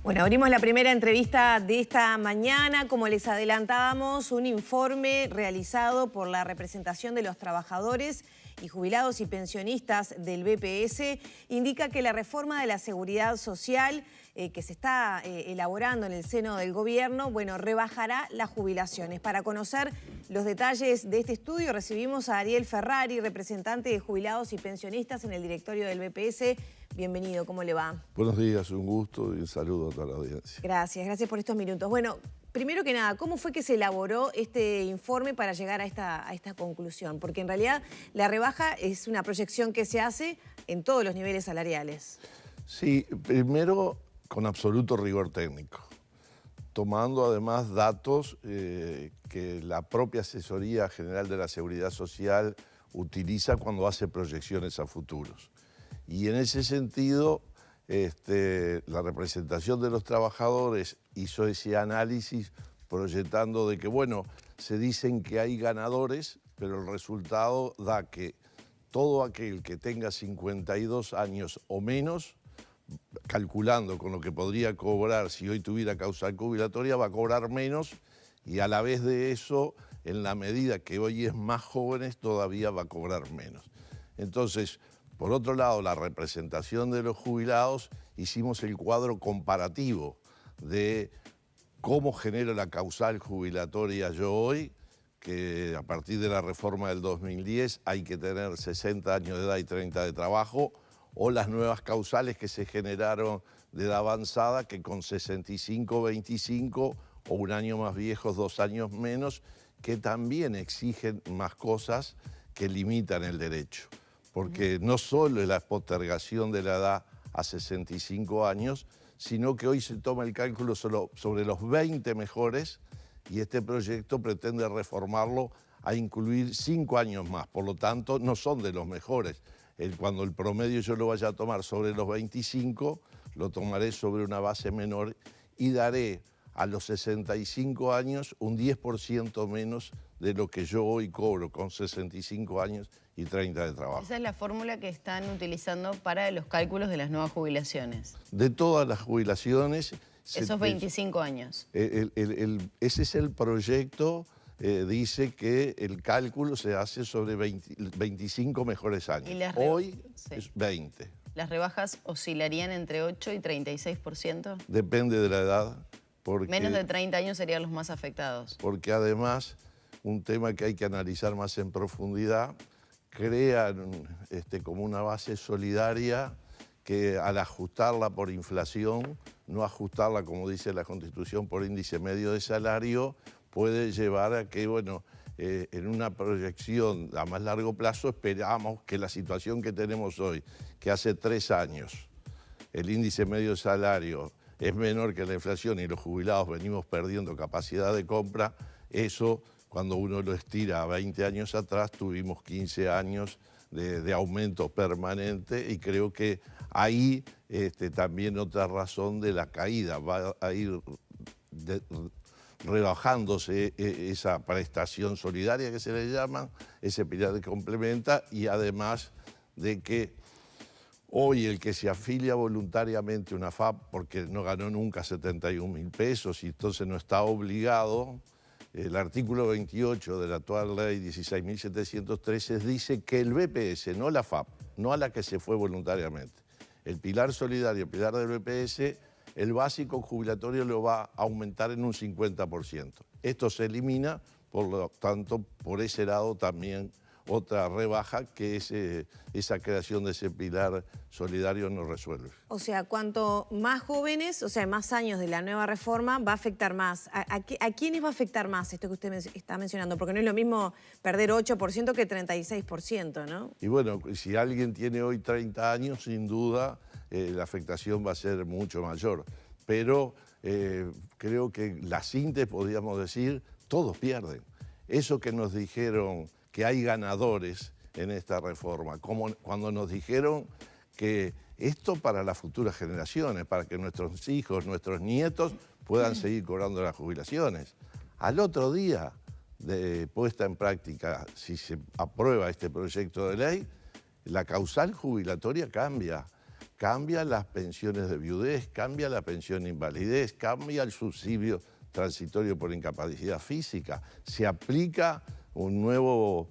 Bueno, abrimos la primera entrevista de esta mañana. Como les adelantábamos, un informe realizado por la representación de los trabajadores y jubilados y pensionistas del BPS indica que la reforma de la seguridad social que se está elaborando en el seno del gobierno, bueno, rebajará las jubilaciones. Para conocer los detalles de este estudio recibimos a Ariel Ferrari, representante de jubilados y pensionistas en el directorio del BPS. Bienvenido, ¿cómo le va? Buenos días, un gusto y un saludo a toda la audiencia. Gracias por estos minutos. Bueno, primero que nada, ¿cómo fue que se elaboró este informe para llegar a esta conclusión? Porque en realidad la rebaja es una proyección que se hace en todos los niveles salariales. Sí, primero con absoluto rigor técnico, tomando además datos que la propia Asesoría General de la Seguridad Social utiliza cuando hace proyecciones a futuros. Y en ese sentido, la representación de los trabajadores hizo ese análisis proyectando de que, bueno, se dicen que hay ganadores, pero el resultado da que todo aquel que tenga 52 años o menos, calculando con lo que podría cobrar si hoy tuviera causal jubilatoria, va a cobrar menos y a la vez de eso, en la medida que hoy es más jóvenes, todavía va a cobrar menos. Entonces, por otro lado, la representación de los jubilados, hicimos el cuadro comparativo de cómo genero la causal jubilatoria yo hoy, que a partir de la reforma del 2010 hay que tener 60 años de edad y 30 de trabajo, o las nuevas causales que se generaron de edad avanzada, que con 65, 25 o un año más viejos, 2 años menos, que también exigen más cosas que limitan el derecho. Porque no solo es la postergación de la edad a 65 años, sino que hoy se toma el cálculo solo sobre los 20 mejores y este proyecto pretende reformarlo a incluir 5 años más. Por lo tanto, no son de los mejores. Cuando el promedio yo lo vaya a tomar sobre los 25, lo tomaré sobre una base menor y daré a los 65 años un 10% menos de lo que yo hoy cobro con 65 años y 30 de trabajo. Esa es la fórmula que están utilizando para los cálculos de las nuevas jubilaciones. De todas las jubilaciones... Esos 25 años. Ese es el proyecto, dice que el cálculo se hace sobre 25 mejores años. Hoy es 20. ¿Las rebajas oscilarían entre 8 y 36%? Depende de la edad. Porque, menos de 30 años serían los más afectados. Porque además, un tema que hay que analizar más en profundidad, crean como una base solidaria que al ajustarla por inflación, no ajustarla, como dice la Constitución, por índice medio de salario, puede llevar a que, bueno, en una proyección a más largo plazo esperamos que la situación que tenemos hoy, que hace 3 años, el índice medio de salario es menor que la inflación y los jubilados venimos perdiendo capacidad de compra, eso cuando uno lo estira a 20 años atrás tuvimos 15 años de aumento permanente y creo que ahí también otra razón de la caída, va a ir rebajándose esa prestación solidaria que se le llama, ese pilar que complementa y además de que hoy el que se afilia voluntariamente a una FAP porque no ganó nunca 71.000 pesos y entonces no está obligado, el artículo 28 de la actual ley 16.713 dice que el BPS, no la FAP, no a la que se fue voluntariamente, el pilar solidario, el pilar del BPS, el básico jubilatorio lo va a aumentar en un 50%. Esto se elimina, por lo tanto, por ese lado también otra rebaja que esa creación de ese pilar solidario no resuelve. O sea, cuanto más jóvenes, o sea, más años de la nueva reforma, va a afectar más. ¿A quiénes va a afectar más esto que usted está mencionando? Porque no es lo mismo perder 8% que 36%, ¿no? Y bueno, si alguien tiene hoy 30 años, sin duda, la afectación va a ser mucho mayor. Pero creo que la síntesis, podríamos decir, todos pierden. Eso que nos dijeron que hay ganadores en esta reforma, como cuando nos dijeron que esto para las futuras generaciones, para que nuestros hijos, nuestros nietos puedan seguir cobrando las jubilaciones. Al otro día de puesta en práctica, si se aprueba este proyecto de ley, la causal jubilatoria cambia. cambia las pensiones de viudez, cambia la pensión de invalidez, cambia el subsidio transitorio por incapacidad física, se aplica un nuevo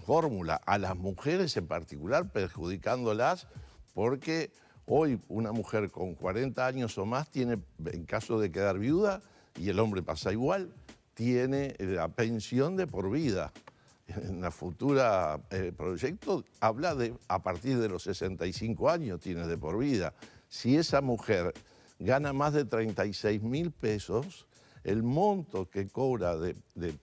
fórmula a las mujeres en particular, perjudicándolas porque hoy una mujer con 40 años o más tiene, en caso de quedar viuda, y el hombre pasa igual, tiene la pensión de por vida. En la futura proyecto habla de a partir de los 65 años tiene de por vida. Si esa mujer gana más de 36.000 pesos, el monto que cobra de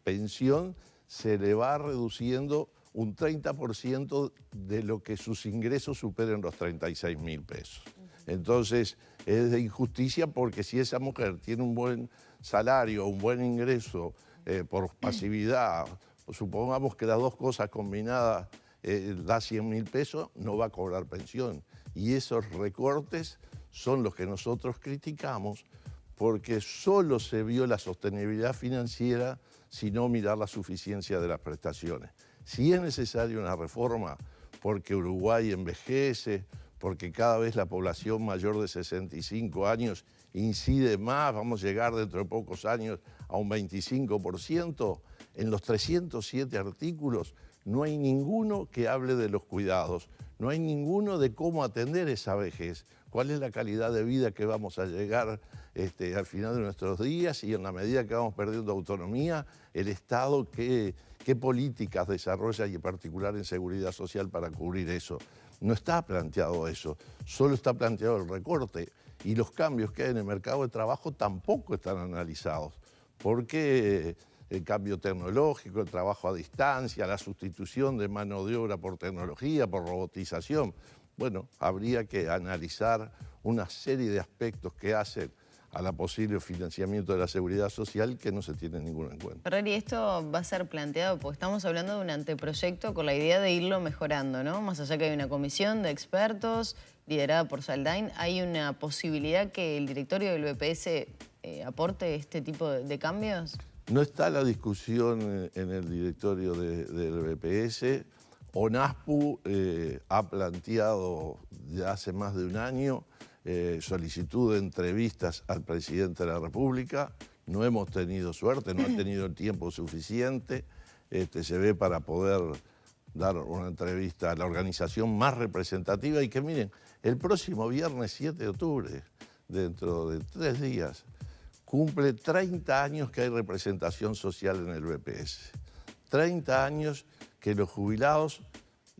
pensión se le va reduciendo un 30% de lo que sus ingresos superen los 36.000 pesos. Entonces es de injusticia porque si esa mujer tiene un buen salario, un buen ingreso por pasividad, supongamos que las dos cosas combinadas da 100.000 pesos, no va a cobrar pensión. Y esos recortes son los que nosotros criticamos porque solo se vio la sostenibilidad financiera si no mirar la suficiencia de las prestaciones. Si es necesaria una reforma porque Uruguay envejece, porque cada vez la población mayor de 65 años incide más, vamos a llegar dentro de pocos años a un 25%, en los 307 artículos no hay ninguno que hable de los cuidados, no hay ninguno de cómo atender esa vejez, cuál es la calidad de vida que vamos a llegar al final de nuestros días y en la medida que vamos perdiendo autonomía, el Estado qué políticas desarrolla y en particular en seguridad social para cubrir eso. No está planteado eso, solo está planteado el recorte y los cambios que hay en el mercado de trabajo tampoco están analizados porque el cambio tecnológico, el trabajo a distancia, la sustitución de mano de obra por tecnología, por robotización. Bueno, habría que analizar una serie de aspectos que hacen a la posible financiamiento de la seguridad social que no se tiene ninguno en cuenta. Ferrari, esto va a ser planteado porque estamos hablando de un anteproyecto con la idea de irlo mejorando, ¿no? Más allá que hay una comisión de expertos liderada por Saldain, ¿hay una posibilidad que el directorio del BPS aporte este tipo de cambios? No está la discusión en el directorio del BPS. ONASPU ha planteado ya hace más de un año solicitud de entrevistas al presidente de la República. No hemos tenido suerte, no ha tenido el tiempo suficiente. Se ve para poder dar una entrevista a la organización más representativa y que miren, el próximo viernes 7 de octubre, dentro de 3 días, cumple 30 años que hay representación social en el BPS. 30 años que los jubilados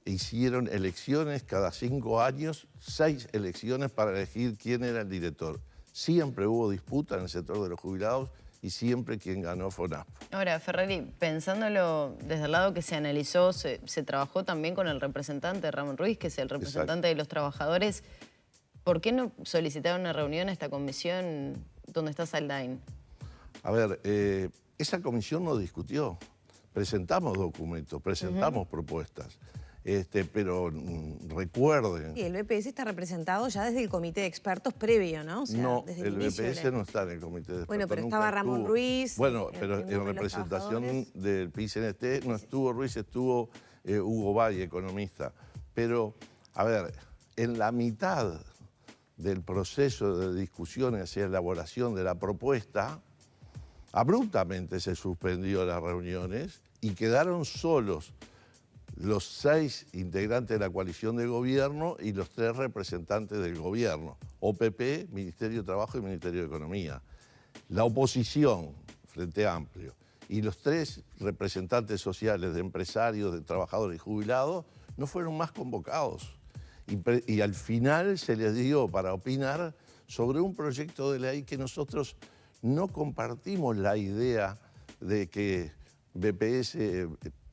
hicieron elecciones cada 5 años, 6 elecciones para elegir quién era el director. Siempre hubo disputa en el sector de los jubilados y siempre quien ganó fue ONASPU. Ahora, Ferrari, pensándolo desde el lado que se analizó, se trabajó también con el representante Ramón Ruiz, que es el representante de los trabajadores. ¿Por qué no solicitaron una reunión a esta comisión donde está Saldain? A ver, esa comisión no discutió. Presentamos documentos, presentamos propuestas. Pero recuerden... Y el BPS está representado ya desde el comité de expertos previo, ¿no? O sea, no, desde el BPS no está en el comité de expertos. Bueno, pero estaba Ramón Ruiz. Bueno, pero en representación del PICNT no estuvo Ruiz, estuvo Hugo Valle, economista. Pero, a ver, en la mitad del proceso de discusión hacia elaboración de la propuesta, abruptamente se suspendió las reuniones y quedaron solos los 6 integrantes de la coalición de gobierno y los 3 representantes del gobierno, OPP, Ministerio de Trabajo y Ministerio de Economía. La oposición, Frente Amplio, y los 3 representantes sociales de empresarios, de trabajadores y jubilados, no fueron más convocados. Y al final se les dio para opinar sobre un proyecto de ley que nosotros no compartimos la idea de que BPS...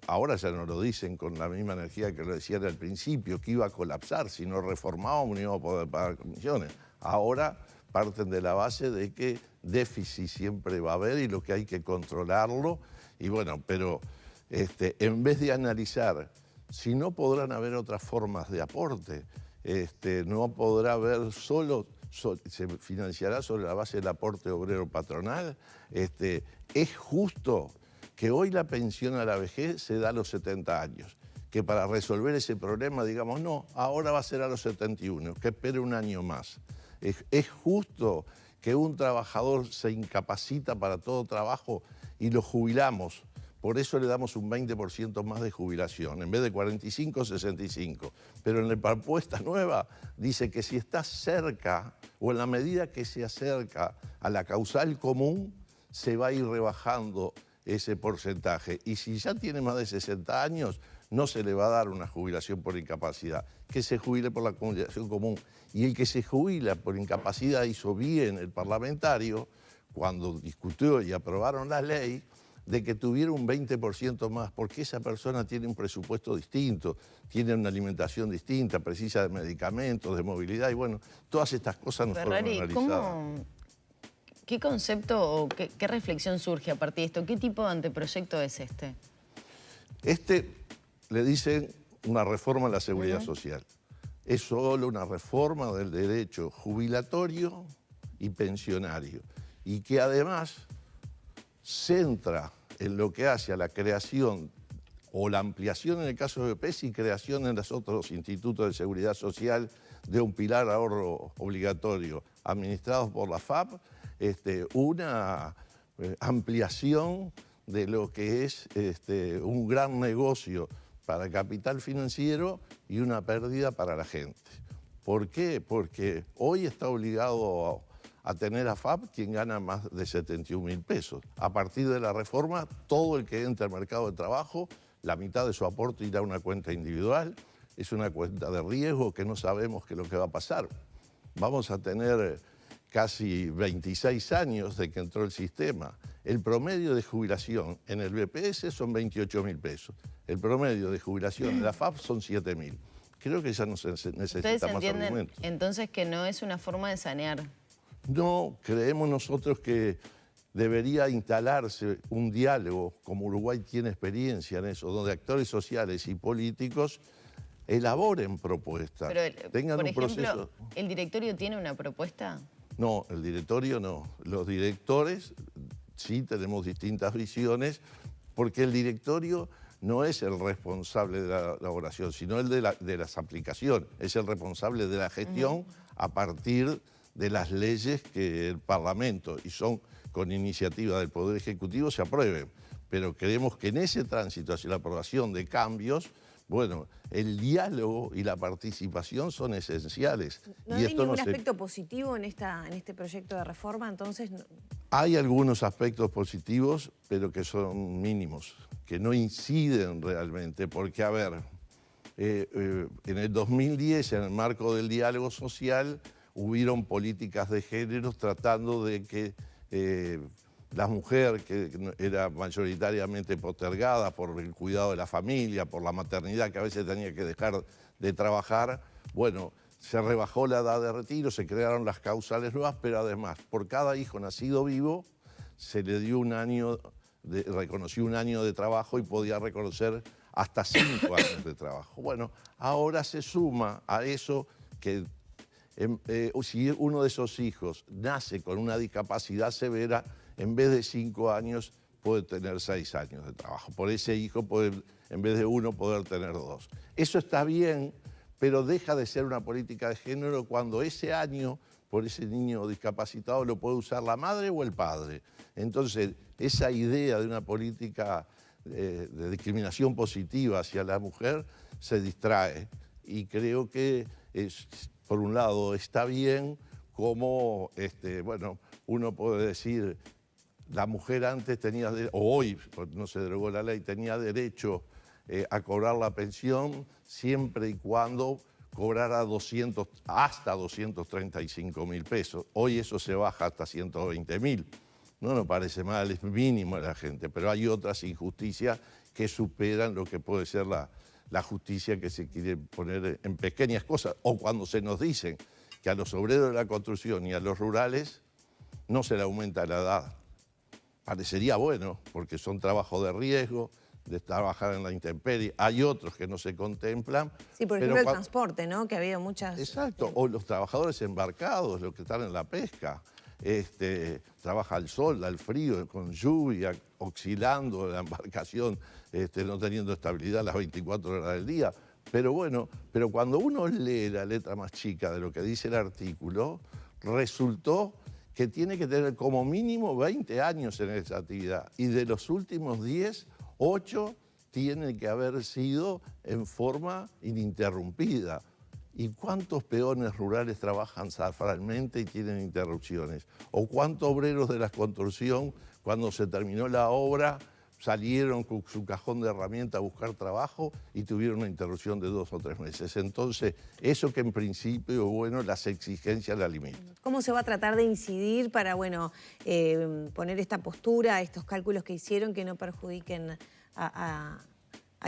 Ahora ya no lo dicen con la misma energía que lo decían al principio, que iba a colapsar, si no reformábamos no íbamos a poder pagar comisiones. Ahora parten de la base de que déficit siempre va a haber y lo que hay que controlarlo. Y bueno, pero en vez de analizar si no podrán haber otras formas de aporte, no podrá haber se financiará sobre la base del aporte obrero patronal, es justo que hoy la pensión a la vejez se da a los 70 años, que para resolver ese problema digamos, no, ahora va a ser a los 71, que espere un año más. ¿Es justo que un trabajador se incapacita para todo trabajo y lo jubilamos? Por eso le damos un 20% más de jubilación, en vez de 45, 65. Pero en la propuesta nueva dice que si está cerca o en la medida que se acerca a la causal común, se va a ir rebajando ese porcentaje. Y si ya tiene más de 60 años, no se le va a dar una jubilación por incapacidad, que se jubile por la jubilación común. Y el que se jubila por incapacidad hizo bien el parlamentario cuando discutió y aprobaron la ley de que tuviera un 20% más, porque esa persona tiene un presupuesto distinto, tiene una alimentación distinta, precisa de medicamentos, de movilidad, y bueno, todas estas cosas no fueron analizadas. ¿Qué concepto o qué reflexión surge a partir de esto? ¿Qué tipo de anteproyecto es este? Este le dicen una reforma a la seguridad social. Es solo una reforma del derecho jubilatorio y pensionario, y que además centra en lo que hace a la creación o la ampliación en el caso de EPS y creación en los otros institutos de seguridad social de un pilar ahorro obligatorio administrados por la FAP, una ampliación de lo que es un gran negocio para el capital financiero y una pérdida para la gente. ¿Por qué? Porque hoy está obligado a tener a FAP quien gana más de 71.000 pesos. A partir de la reforma, todo el que entre al mercado de trabajo, la mitad de su aporte irá a una cuenta individual, es una cuenta de riesgo que no sabemos qué es lo que va a pasar. Vamos a tener casi 26 años de que entró el sistema. El promedio de jubilación en el BPS son 28.000 pesos. El promedio de jubilación en la FAP son 7.000. Creo que ya no se necesita más argumentos. Entonces que no es una forma de sanear. No, creemos nosotros que debería instalarse un diálogo, como Uruguay tiene experiencia en eso, donde actores sociales y políticos elaboren propuestas. Pero, tengan por un ejemplo, proceso. ¿el directorio tiene una propuesta? No, el directorio no. Los directores sí tenemos distintas visiones, porque el directorio no es el responsable de la elaboración, sino el de las aplicaciones. Es el responsable de la gestión a partir de las leyes que el Parlamento, y son con iniciativa del Poder Ejecutivo, se aprueben. Pero creemos que en ese tránsito hacia la aprobación de cambios, bueno, el diálogo y la participación son esenciales. ¿No hay ningún aspecto positivo en este proyecto de reforma, entonces? Hay algunos aspectos positivos, pero que son mínimos, que no inciden realmente, porque, a ver, en el 2010, en el marco del diálogo social, hubieron políticas de género tratando de que la mujer, que era mayoritariamente postergada por el cuidado de la familia, por la maternidad, que a veces tenía que dejar de trabajar, bueno, se rebajó la edad de retiro, se crearon las causales nuevas, pero además, por cada hijo nacido vivo, se le dio reconoció un año de trabajo y podía reconocer hasta 5 años de trabajo. Bueno, ahora se suma a eso que si uno de esos hijos nace con una discapacidad severa, en vez de 5 años puede tener 6 años de trabajo. Por ese hijo, en vez de 1, poder tener 2. Eso está bien, pero deja de ser una política de género cuando ese año, por ese niño discapacitado, lo puede usar la madre o el padre. Entonces, esa idea de una política de discriminación positiva hacia la mujer se distrae. Y creo que, por un lado, está bien como, bueno, uno puede decir, la mujer antes tenía, o hoy, no se derogó la ley, tenía derecho a cobrar la pensión siempre y cuando cobrara hasta 235.000 pesos. Hoy eso se baja hasta 120.000. No nos parece mal, es mínimo a la gente, pero hay otras injusticias que superan lo que puede ser la justicia que se quiere poner en pequeñas cosas. O cuando se nos dicen que a los obreros de la construcción y a los rurales no se le aumenta la edad. Parecería bueno, porque son trabajos de riesgo, de trabajar en la intemperie. Hay otros que no se contemplan. Sí, por ejemplo, el transporte, ¿no? Que ha habido muchas... Exacto, o los trabajadores embarcados, los que están en la pesca. trabaja al sol, al frío, con lluvia, oscilando la embarcación, no teniendo estabilidad las 24 horas del día. Pero bueno, pero cuando uno lee la letra más chica de lo que dice el artículo, resultó que tiene que tener como mínimo 20 años en esa actividad. Y de los últimos 10, 8 tienen que haber sido en forma ininterrumpida. ¿Y cuántos peones rurales trabajan zafralmente y tienen interrupciones? ¿O cuántos obreros de la construcción, cuando se terminó la obra, salieron con su cajón de herramientas a buscar trabajo y tuvieron una interrupción de 2 o 3 meses? Entonces, eso que en principio, bueno, las exigencias la limitan. ¿Cómo se va a tratar de incidir para, bueno, poner esta postura, estos cálculos que hicieron que no perjudiquen a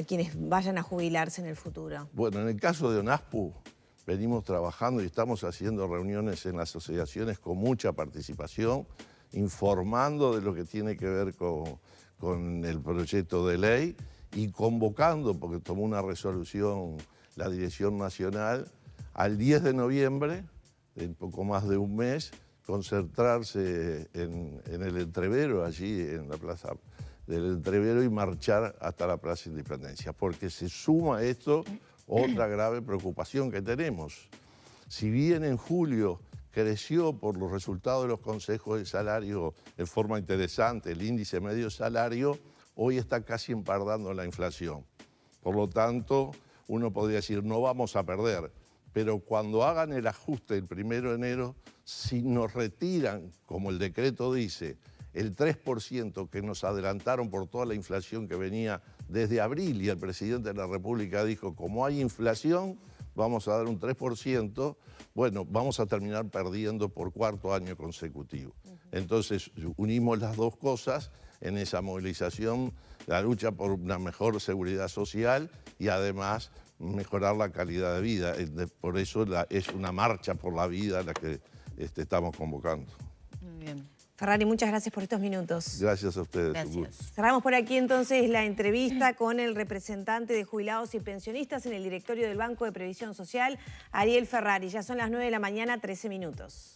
quienes vayan a jubilarse en el futuro? Bueno, en el caso de ONASPU, venimos trabajando y estamos haciendo reuniones en las asociaciones con mucha participación, informando de lo que tiene que ver con el proyecto de ley y convocando, porque tomó una resolución la Dirección Nacional, al 10 de noviembre, en poco más de un mes, concentrarse en el Entrevero, allí en la Plaza del Entrevero, y marchar hasta la Plaza Independencia, porque se suma a esto otra grave preocupación que tenemos. Si bien en julio creció por los resultados de los consejos de salario en forma interesante el índice medio salario, hoy está casi empardando la inflación. Por lo tanto, uno podría decir, no vamos a perder, pero cuando hagan el ajuste el 1 de enero, si nos retiran, como el decreto dice, el 3% que nos adelantaron por toda la inflación que venía desde abril, y el presidente de la República dijo, como hay inflación, vamos a dar un 3%, bueno, vamos a terminar perdiendo por 4º año consecutivo. Entonces, unimos las dos cosas en esa movilización, la lucha por una mejor seguridad social y además mejorar la calidad de vida. Por eso es una marcha por la vida la que estamos convocando. Muy bien. Ferrari, muchas gracias por estos minutos. Gracias a ustedes. Gracias. Cerramos por aquí entonces la entrevista con el representante de jubilados y pensionistas en el directorio del Banco de Previsión Social, Ariel Ferrari. Ya son las 9 de la mañana, 13 minutos.